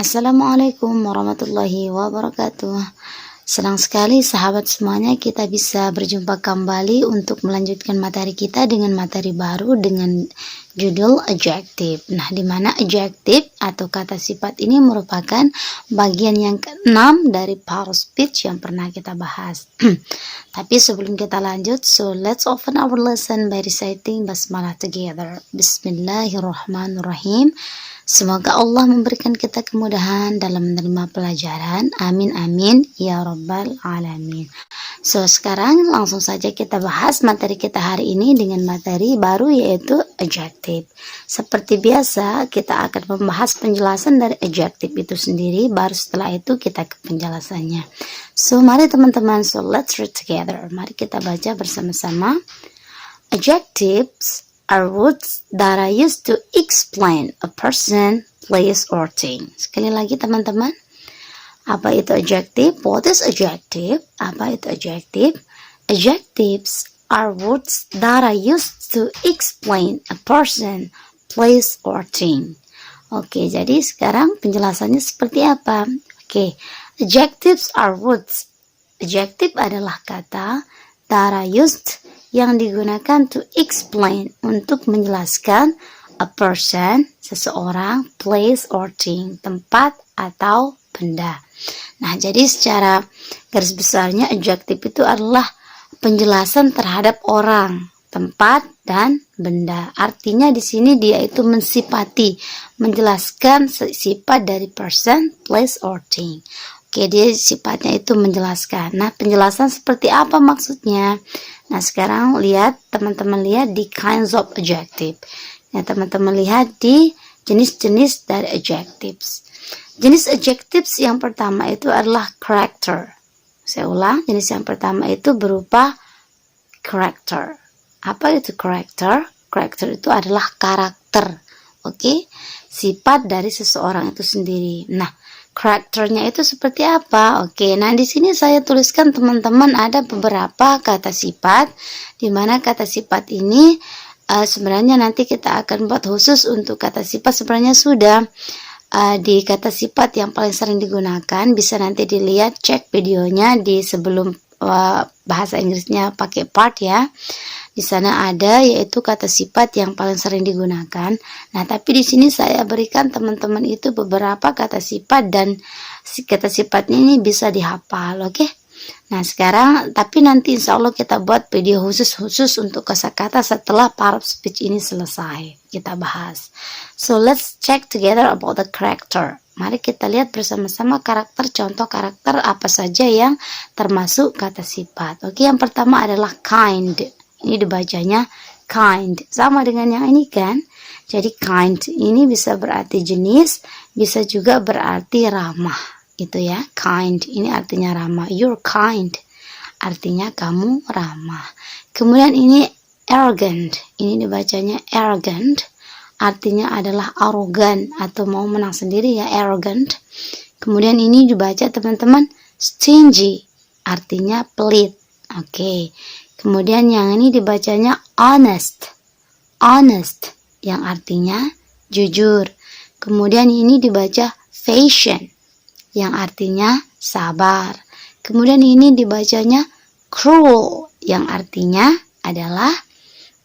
Assalamualaikum warahmatullahi wabarakatuh. Senang sekali sahabat semuanya kita bisa berjumpa kembali untuk melanjutkan materi kita dengan materi baru dengan judul adjective. Nah, di mana adjective atau kata sifat ini merupakan bagian yang ke-6 dari part of speech yang pernah kita bahas. Tapi sebelum kita lanjut, so let's open our lesson by reciting basmalah together. Bismillahirrahmanirrahim. Semoga Allah memberikan kita kemudahan dalam menerima pelajaran. Amin amin ya rabbal alamin. So sekarang langsung saja kita bahas materi kita hari ini dengan materi baru yaitu adjective. Seperti biasa kita akan membahas penjelasan dari adjective itu sendiri, baru setelah itu kita ke penjelasannya. So mari teman-teman, so let's read together. Mari kita baca bersama-sama. Adjectives are words that are used to explain a person, place, or thing. Sekali lagi teman-teman, apa itu adjective? What is adjective? Apa itu adjective? Adjectives are words that are used to explain a person, place, or thing. Oke, jadi sekarang penjelasannya seperti apa? Oke, adjectives are words. Adjective adalah kata that are used yang digunakan to explain, untuk menjelaskan a person, seseorang, place or thing, tempat atau benda. Nah, jadi secara garis besarnya adjective itu adalah penjelasan terhadap orang, tempat dan benda. Artinya di sini dia itu mensifati, menjelaskan sifat dari person, place or thing. Oke, dia sifatnya itu menjelaskan. Nah, penjelasan seperti apa maksudnya? Nah, sekarang lihat, teman-teman lihat di kinds of adjective. Nah, teman-teman lihat di jenis-jenis dari adjectives. Jenis adjectives yang pertama itu adalah character. Saya ulang, jenis yang pertama itu berupa character. Apa itu character? Character itu adalah karakter. Oke? Sifat dari seseorang itu sendiri. Nah, karakternya itu seperti apa? Oke, nah di sini saya tuliskan teman-teman ada beberapa kata sifat, di mana kata sifat ini sebenarnya nanti kita akan buat khusus untuk kata sifat. Sebenarnya sudah di kata sifat yang paling sering digunakan, bisa nanti dilihat, cek videonya di sebelum bahasa Inggrisnya pakai part ya. Di sana ada yaitu kata sifat yang paling sering digunakan. Nah, tapi di sini saya berikan teman-teman itu beberapa kata sifat dan kata sifatnya ini bisa dihafal, oke? Nah, sekarang tapi nanti insya Allah kita buat video khusus untuk kosakata setelah part of speech ini selesai kita bahas. So let's check together about the character. Mari kita lihat bersama-sama karakter, contoh karakter apa saja yang termasuk kata sifat. Oke, yang pertama adalah kind. Ini dibacanya kind, sama dengan yang ini kan. Jadi kind ini bisa berarti jenis, bisa juga berarti ramah. Itu ya, kind ini artinya ramah. You're kind artinya kamu ramah. Kemudian ini arrogant, ini dibacanya arrogant, artinya adalah arogan atau mau menang sendiri ya, arrogant. Kemudian ini dibaca teman-teman stingy, artinya pelit. Oke. Kemudian yang ini dibacanya honest, honest yang artinya jujur. Kemudian ini dibaca patient yang artinya sabar. Kemudian ini dibacanya cruel yang artinya adalah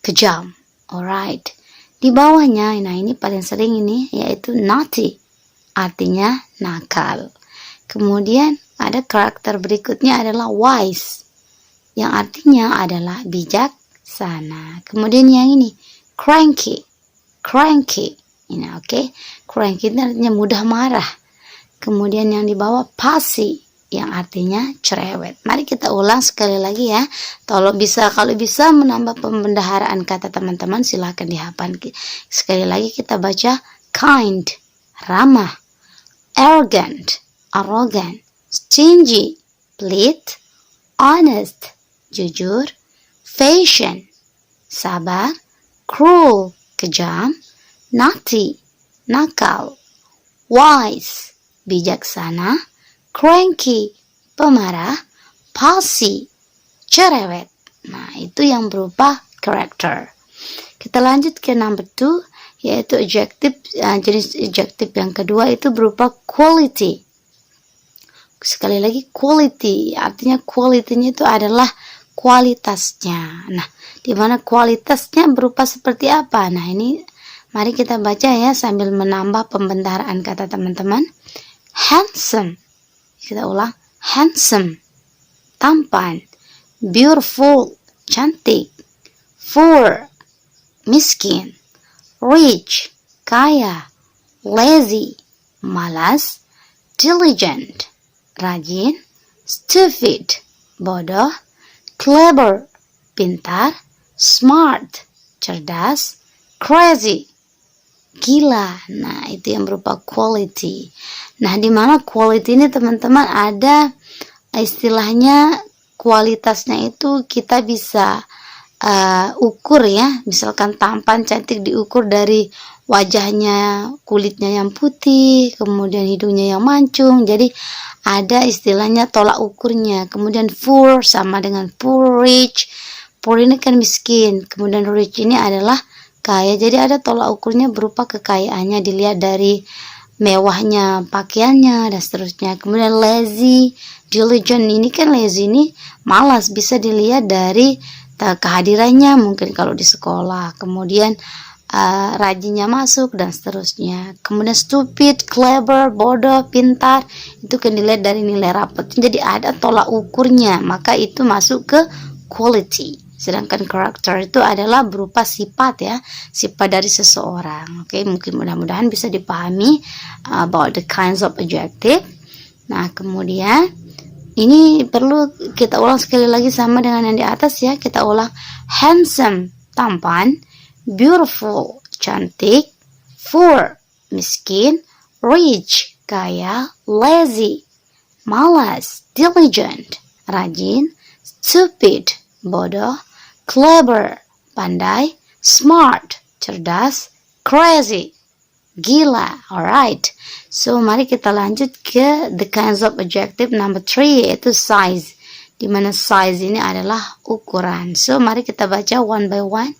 kejam. Alright. Di bawahnya, nah ini paling sering ini yaitu naughty artinya nakal. Kemudian ada karakter berikutnya adalah wise yang artinya adalah bijaksana. Kemudian yang ini cranky, cranky ini oke. Cranky itu artinya mudah marah. Kemudian yang di bawah fussy yang artinya cerewet. Mari kita ulang sekali lagi ya. Kalau bisa menambah pembendaharaan kata teman-teman silahkan dihafal. Sekali lagi kita baca kind, ramah, arrogant, arrogant, stingy, pelit, honest, jujur, patient, sabar, cruel, kejam, naughty, nakal, wise, bijaksana, cranky, pemarah, fussy, cerewet. Nah, itu yang berupa character. Kita lanjut ke number 2, yaitu adjektif. Jenis adjektif yang kedua itu berupa quality. Sekali lagi quality, artinya quality-nya itu adalah kualitasnya. Nah, di mana kualitasnya berupa seperti apa? Nah, ini mari kita baca ya sambil menambah pembendaharaan kata teman-teman. Handsome. Kita ulang. Handsome. Tampan. Beautiful. Cantik. Poor. Miskin. Rich. Kaya. Lazy. Malas. Diligent. Rajin. Stupid. Bodoh. Clever. Pintar. Smart. Cerdas. Crazy. Gila. Nah, itu yang berupa quality. Nah, di mana quality ini teman-teman ada istilahnya, kualitasnya itu kita bisa ukur ya. Misalkan tampan, cantik diukur dari wajahnya, kulitnya yang putih, kemudian hidungnya yang mancung. Jadi ada istilahnya tolak ukurnya. Kemudian poor sama dengan poor. Rich, poor ini kan miskin, kemudian rich ini adalah kaya. Jadi ada tolak ukurnya berupa kekayaannya, dilihat dari mewahnya pakaiannya dan seterusnya. Kemudian lazy, diligent, ini kan lazy ini malas, bisa dilihat dari kehadirannya mungkin kalau di sekolah. Kemudian rajinnya masuk dan seterusnya. Kemudian stupid, clever, bodoh, pintar, itu kan dilihat dari nilai rapot. Jadi ada tolak ukurnya, maka itu masuk ke quality. Sedangkan karakter itu adalah berupa sifat ya, sifat dari seseorang. Oke, mungkin mudah-mudahan bisa dipahami about the kinds of adjective. Nah, kemudian ini perlu kita ulang sekali lagi sama dengan yang di atas ya. Kita ulang. Handsome, tampan. Beautiful, cantik. Poor, miskin. Rich, kaya. Lazy, malas. Diligent, rajin. Stupid, bodoh. Clever, pandai. Smart, cerdas. Crazy, gila. Alright, so mari kita lanjut ke the kinds of adjective number 3, yaitu size, dimana size ini adalah ukuran. So mari kita baca one by one.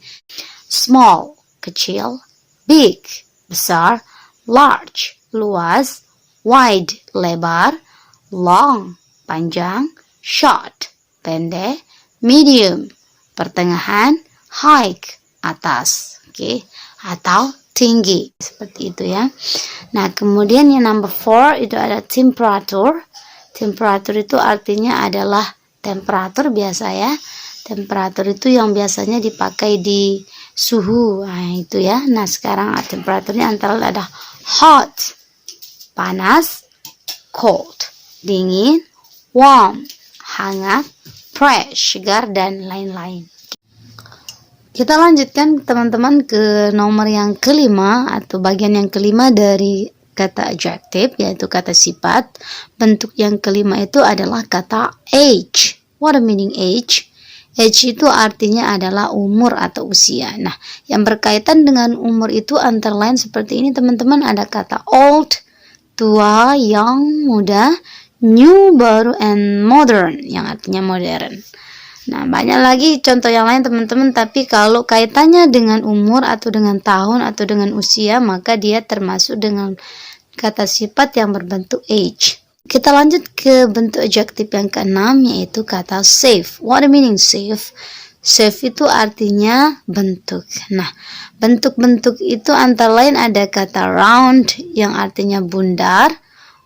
Small, kecil. Big, besar. Large, luas. Wide, lebar. Long, panjang. Short, pendek. Medium, pertengahan. High, atas. Oke, atau tinggi, seperti itu ya. Nah, kemudian yang number 4 itu ada temperature. Temperature itu artinya adalah temperatur biasa ya. Temperatur itu yang biasanya dipakai di suhu. Nah, itu ya. Nah, sekarang temperaturnya antara ada hot, panas. Cold, dingin. Warm, hangat. Fresh, segar, dan lain-lain. Kita lanjutkan teman-teman ke nomor yang kelima atau bagian yang kelima dari kata adjective, yaitu kata sifat. Bentuk yang kelima itu adalah kata age. What a meaning age? Age itu artinya adalah umur atau usia. Nah, yang berkaitan dengan umur itu antara lain seperti ini teman-teman. Ada kata old, tua, young, muda, new, baru, and modern, yang artinya modern. Nah, banyak lagi contoh yang lain teman-teman, tapi kalau kaitannya dengan umur atau dengan tahun atau dengan usia, maka dia termasuk dengan kata sifat yang berbentuk age. Kita lanjut ke bentuk adjektif yang keenam, yaitu kata shape. What the meaning shape? Shape itu artinya bentuk. Nah, bentuk-bentuk itu antara lain ada kata round yang artinya bundar.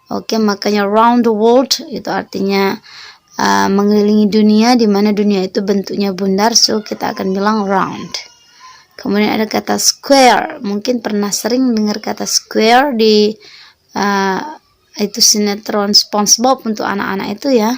Oke, makanya round the world itu artinya mengelilingi dunia, di mana dunia itu bentuknya bundar, so kita akan bilang round. Kemudian ada kata square. Mungkin pernah sering dengar kata square di itu sinetron SpongeBob untuk anak-anak itu ya.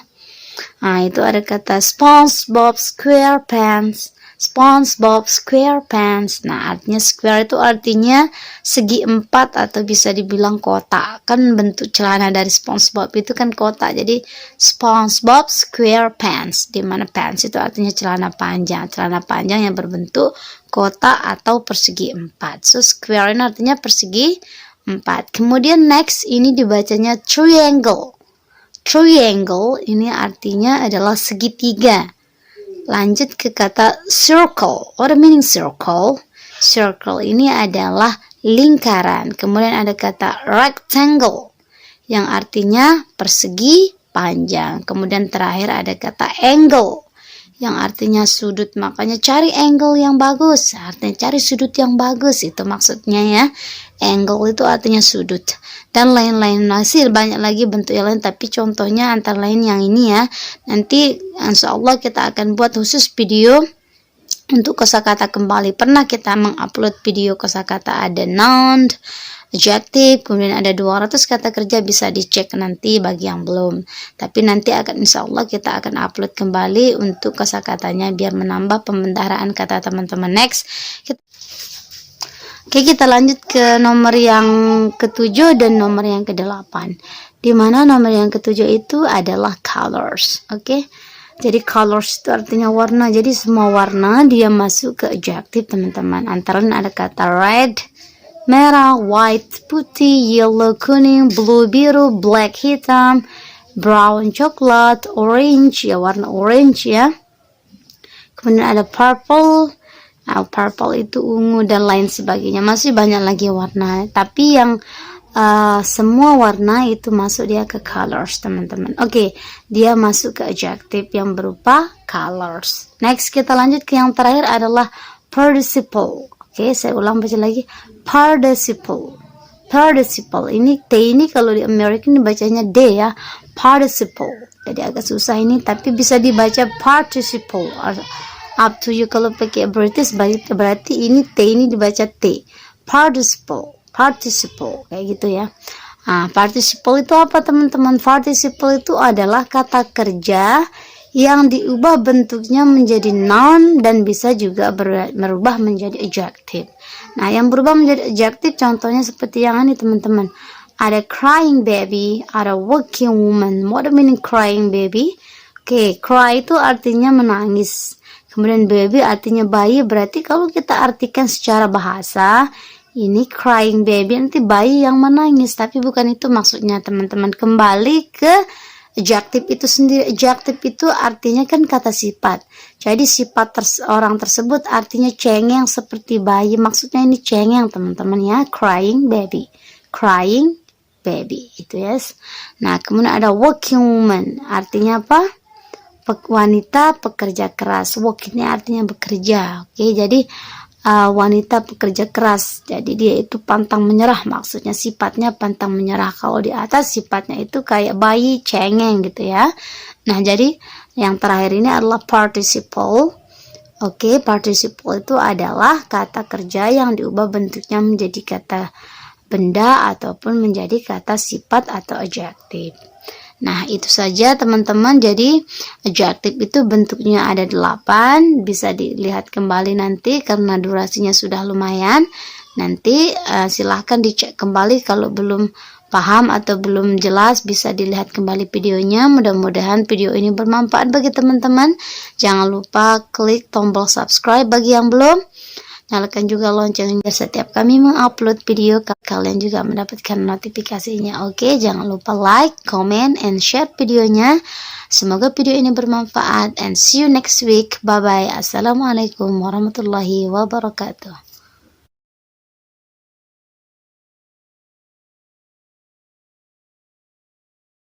Nah, itu ada kata SpongeBob SquarePants. SpongeBob SquarePants. Nah, artinya square itu artinya segi empat atau bisa dibilang kotak. Kan bentuk celana dari SpongeBob itu kan kotak. Jadi SpongeBob SquarePants, di mana pants itu artinya celana panjang. Celana panjang yang berbentuk kotak atau persegi empat. So square ini artinya persegi empat. Kemudian next ini dibacanya triangle. Triangle ini artinya adalah segitiga. Lanjut ke kata circle. What the meaning circle? Circle ini adalah lingkaran. Kemudian ada kata rectangle yang artinya persegi panjang. Kemudian terakhir ada kata angle yang artinya sudut. Makanya cari angle yang bagus, artinya cari sudut yang bagus, itu maksudnya ya. Angle itu artinya sudut, dan lain-lain. Masih banyak lagi bentuk yang lain, tapi contohnya antara lain yang ini ya. Nanti insya Allah kita akan buat khusus video untuk kosakata kembali. Pernah kita mengupload video kosakata, ada noun, adjective, kemudian ada 200 kata kerja, bisa dicek nanti bagi yang belum. Tapi nanti akan insya Allah kita akan upload kembali untuk kosakatanya biar menambah pembendaharaan kata teman-teman. Next, Oke, kita lanjut ke nomor yang ke-7 dan nomor yang ke-8. Di mana nomor yang ke-7 itu adalah colors. Oke. Jadi colors itu artinya warna. Jadi semua warna dia masuk ke adjective, teman-teman. Antara lain ada kata red, merah, white, putih, yellow, kuning, blue, biru, black, hitam, brown, coklat, orange, ya warna orange ya. Kemudian ada purple, purple itu ungu dan lain sebagainya. Masih banyak lagi warna, tapi yang semua warna itu masuk dia ke colors, teman-teman. Oke, dia masuk ke adjective yang berupa colors. Next, kita lanjut ke yang terakhir adalah participle. Oke, saya ulang baca lagi. Participle. Participle. Ini T ini kalau di Amerika ini bacanya D ya. Participle. Jadi agak susah ini, tapi bisa dibaca participle. Up to you. Kalau pakai British berarti ini T ini dibaca T. Participle. Participle. Kayak gitu ya. Participle itu apa, teman-teman? Participle itu adalah kata kerja yang diubah bentuknya menjadi noun dan bisa juga berubah menjadi adjective. Nah, yang berubah menjadi adjective contohnya seperti yang ini, teman-teman. Ada crying baby, ada working woman. What do you mean crying baby? Oke, cry itu artinya menangis. Kemudian baby artinya bayi. Berarti kalau kita artikan secara bahasa, ini crying baby nanti bayi yang menangis. Tapi bukan itu maksudnya, teman-teman. Kembali ke adjective itu sendiri. Adjective itu artinya kan kata sifat. Jadi sifat orang tersebut artinya cengeng seperti bayi. Maksudnya ini cengeng, teman-teman ya. Crying baby. Crying baby. Itu yes. Nah, kemudian ada working woman. Artinya apa? Wanita pekerja keras. Work ini artinya bekerja. Oke, jadi wanita pekerja keras. Jadi dia itu pantang menyerah, maksudnya sifatnya pantang menyerah. Kalau di atas sifatnya itu kayak bayi cengeng gitu ya. Nah, jadi yang terakhir ini adalah participle. Oke, participle itu adalah kata kerja yang diubah bentuknya menjadi kata benda ataupun menjadi kata sifat atau adjective. Nah, itu saja teman-teman. Jadi adjective itu bentuknya ada 8. Bisa dilihat kembali nanti karena durasinya sudah lumayan. Nanti silahkan dicek kembali kalau belum paham atau belum jelas, bisa dilihat kembali videonya. Mudah-mudahan video ini bermanfaat bagi teman-teman. Jangan lupa klik tombol subscribe bagi yang belum. Nyalakan juga loncengnya setiap kami mengupload video, kalian juga mendapatkan notifikasinya. Oke, jangan lupa like, comment, and share videonya. Semoga video ini bermanfaat, and see you next week. Bye bye. Assalamualaikum warahmatullahi wabarakatuh.